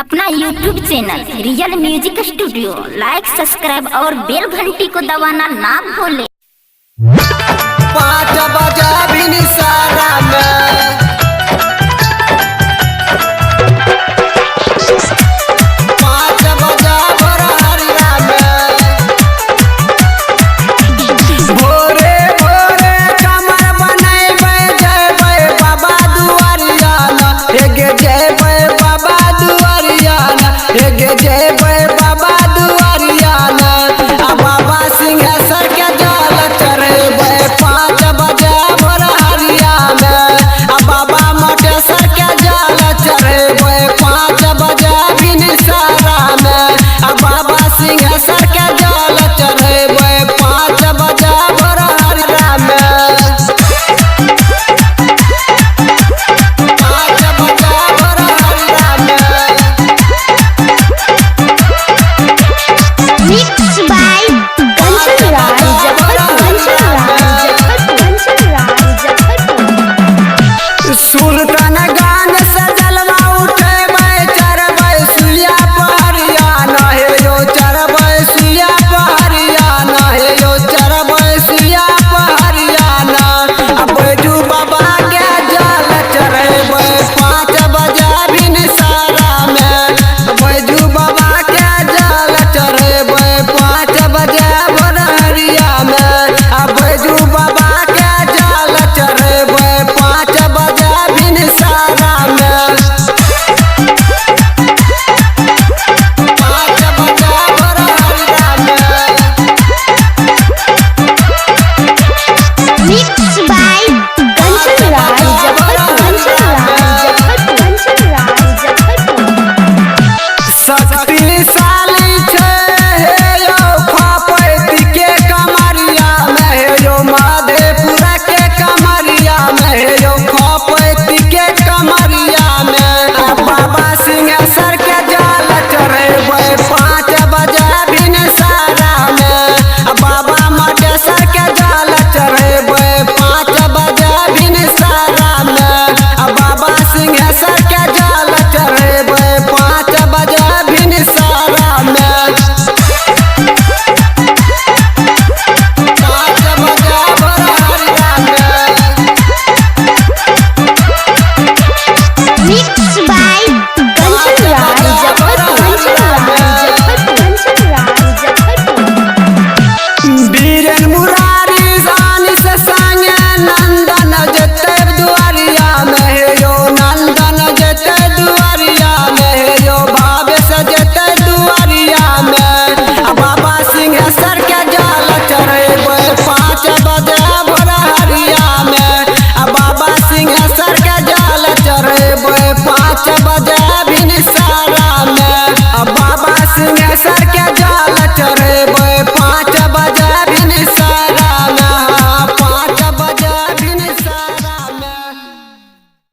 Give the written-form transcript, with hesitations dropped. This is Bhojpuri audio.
अपना YouTube channel Real Music Studio like subscribe और बेल घंटी को दबाना ना भूले। 5 बजा भी निसारा में 5 बजा बरहरिया में भोरे भोरे कमर बनैबै जैबै बाबा दुआरिया ना हेगे जैबै बाबा दुआरिया ना हेगे जैबै बाबा दुआरिया ना आ बाबा सिंहेश्वर के जल चढ़ैबै 5 बजे भोरहरिया में आ बाबा मटेश्वर के जल चढ़ैबै 5 बजे भिनसरा में आ बाबा सिंहेश्वर के जल चढ़ैबै 5 बजे भोरहरिया में 5 बजे भोरहरिया में Mixed by Kanchan Raj Sultanganj से जलवा उठेबै चढ़बै सुइया पहरिया ना हे यो चढ़बै सुइया पहरिया ना हे यो चढ़बै सुइया पहरिया ना आ बैजू बाबा के जल चढ़ैबै 5 बजे भिनसरा में बैजू बाबा के जल चढ़ैबै 5 बजे भोरहरिया में आ बैजू बाबा के जल चढ़ैबै 5 बजे भिनसरा में 5 बजे भोरहरिया में Mixed by Kanchan Raj Shakti